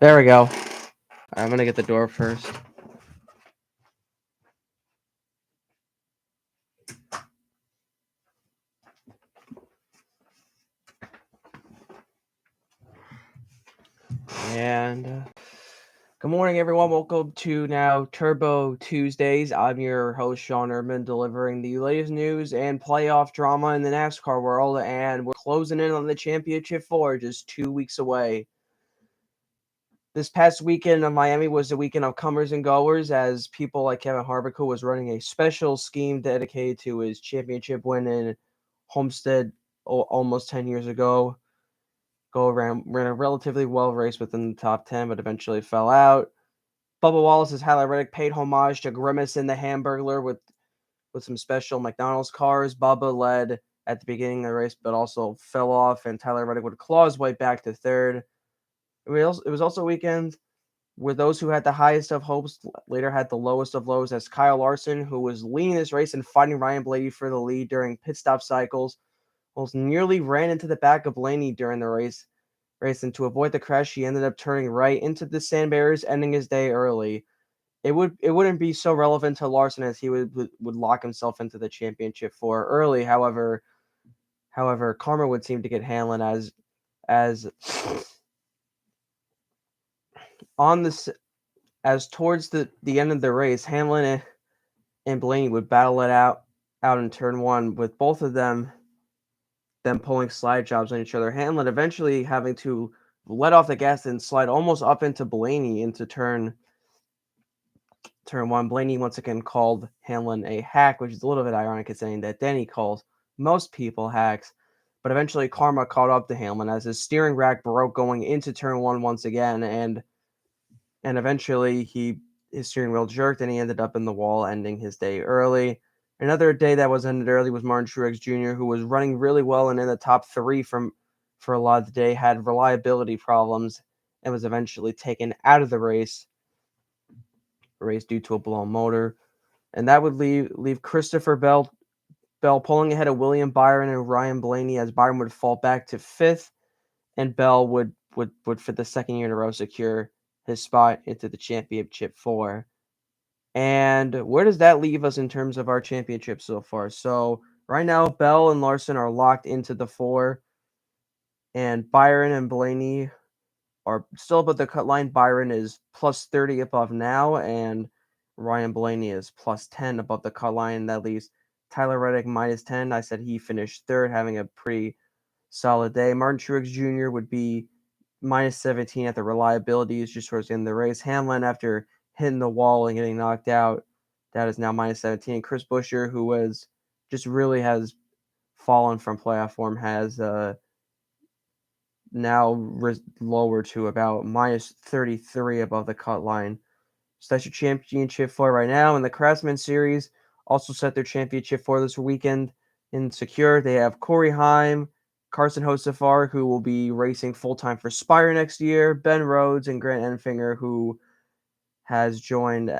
There we go. I'm going to get the door first. And good morning, everyone. Welcome to now Turbo Tuesdays. I'm your host, Sean Urban, delivering the latest news and playoff drama in the NASCAR world. And we're closing in on the championship four, just 2 weeks away. This past weekend in Miami was the weekend of comers and goers, as people like Kevin Harvick, who was running a special scheme dedicated to his championship win in Homestead almost 10 years ago, ran a relatively well race within the top 10, but eventually fell out. Bubba Wallace's Tyler Reddick paid homage to Grimace in the Hamburglar with some special McDonald's cars. Bubba led at the beginning of the race, but also fell off, and Tyler Reddick would claw his way back to third. It was also a weekend where those who had the highest of hopes later had the lowest of lows, as Kyle Larson, who was leading this race and fighting Ryan Blaney for the lead during pit stop cycles, almost nearly ran into the back of Blaney during the race, and to avoid the crash, he ended up turning right into the sand barriers, ending his day early. It wouldn't be so relevant to Larson, as he would lock himself into the championship four early. However, karma would seem to get Hamlin, as on this as towards the end of the race, Hamlin and Blaney would battle it out in turn one, with both of them pulling slide jobs on each other. Hamlin eventually having to let off the gas and slide almost up into Blaney into turn one. Blaney once again called Hamlin a hack, which is a little bit ironic, considering that Denny calls most people hacks. But eventually karma caught up to Hamlin, as his steering rack broke going into turn one once again, and eventually his steering wheel jerked and he ended up in the wall, ending his day early. Another day that was ended early was Martin Truex Jr., who was running really well and in the top three for a lot of the day, had reliability problems and was eventually taken out of the race due to a blown motor. And that would leave Christopher Bell pulling ahead of William Byron and Ryan Blaney, as Byron would fall back to fifth, and Bell would for the second year in a row secure his spot into the championship four. And where does that leave us in terms of our championship so far? So right now, Bell and Larson are locked into the four, and Byron and Blaney are still above the cut line. Byron is plus 30 above now, and Ryan Blaney is plus 10 above the cut line. That leaves Tyler Reddick minus 10. I said he finished third, having a pretty solid day. Martin Truex Jr. would be minus 17 at the reliability, is just towards the end of the race. Hamlin, after hitting the wall and getting knocked out, that is now minus 17. Chris Buescher, who was just really has fallen from playoff form, has now lowered to about minus 33 above the cut line. So that's your championship for right now. And the Craftsman Series also set their championship for this weekend in secure. They have Corey Heim, Carson Hocevar, who will be racing full-time for Spire next year, Ben Rhodes, and Grant Enfinger, who has joined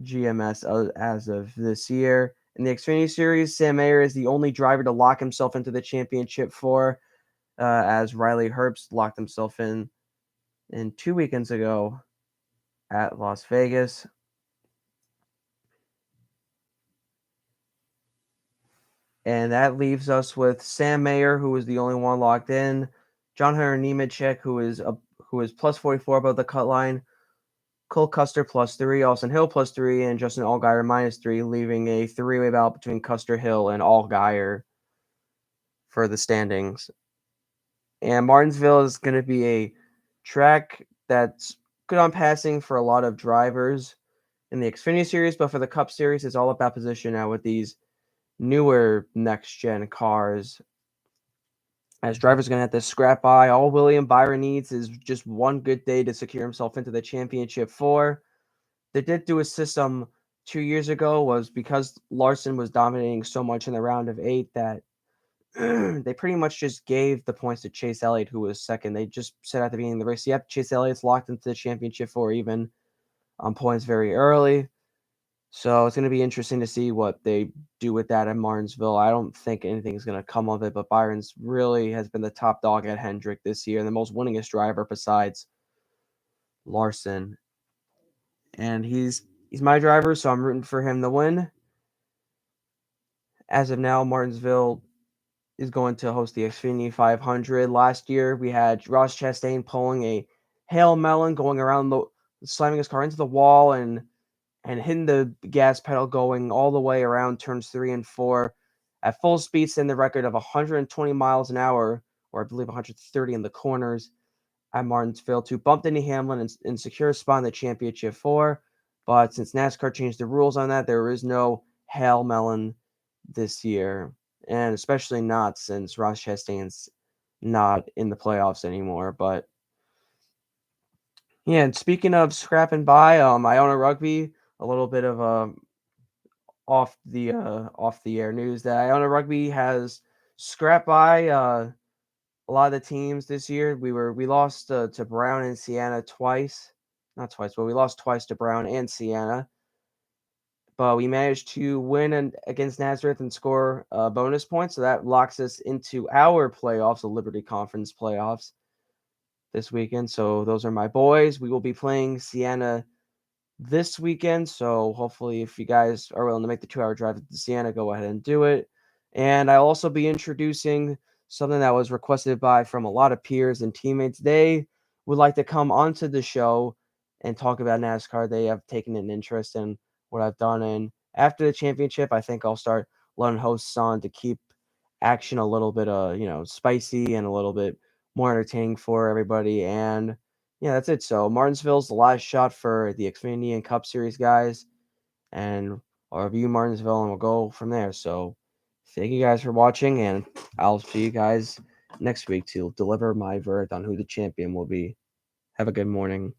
GMS as of this year. In the Xfinity Series, Sam Mayer is the only driver to lock himself into the championship four, as Riley Herbst locked himself in 2 weekends ago at Las Vegas. And that leaves us with Sam Mayer, who is the only one locked in, John Hunter Nemechek, who is plus 44 above the cut line, Cole Custer plus 3, Austin Hill plus 3, and Justin Allgaier minus 3, leaving a three-way battle between Custer, Hill, and Allgaier for the standings. And Martinsville is going to be a track that's good on passing for a lot of drivers in the Xfinity Series, but for the Cup Series, it's all about position now with these newer next-gen cars, as drivers are going to have to scrap by. All William Byron needs is just one good day to secure himself into the championship four. They did do a system 2 years ago, was because Larson was dominating so much in the round of 8 that they pretty much just gave the points to Chase Elliott, who was second. They just said at the beginning of the race, yep, Chase Elliott's locked into the championship four even on points very early. So it's going to be interesting to see what they do with that at Martinsville. I don't think anything's going to come of it, but Byron's really has been the top dog at Hendrick this year and the most winningest driver besides Larson, and he's my driver, so I'm rooting for him to win. As of now, Martinsville is going to host the Xfinity 500. Last year, we had Ross Chastain pulling a Hail Melon, going around slamming his car into the wall and hitting the gas pedal, going all the way around turns 3 and 4 at full speed, setting the record of 120 miles an hour, or I believe 130 in the corners at Martinsville, to bump Denny Hamlin and secure a spot in the championship four. But since NASCAR changed the rules on that, there is no Hail Melon this year, and especially not since Ross Chastain's not in the playoffs anymore. But yeah, and speaking of scrapping by, Iona Rugby, a little bit of off the air news that Iona Rugby has scrapped by a lot of the teams this year. We lost to Brown and Siena twice, not twice, but we lost twice to Brown and Siena. But we managed to win against Nazareth and score bonus points, so that locks us into our playoffs, the Liberty Conference playoffs this weekend. So those are my boys. We will be playing Siena this weekend. So hopefully, if you guys are willing to make the 2-hour drive to Siena, go ahead and do it. And I'll also be introducing something that was requested by from a lot of peers and teammates. They would like to come onto the show and talk about NASCAR. They have taken an interest in what I've done. And after the championship, I think I'll start letting hosts on to keep action a little bit spicy and a little bit more entertaining for everybody. And yeah, that's it. So Martinsville's the last shot for the Xfinity and Cup Series guys, and I'll review Martinsville and we'll go from there. So thank you guys for watching, and I'll see you guys next week to deliver my verdict on who the champion will be. Have a good morning.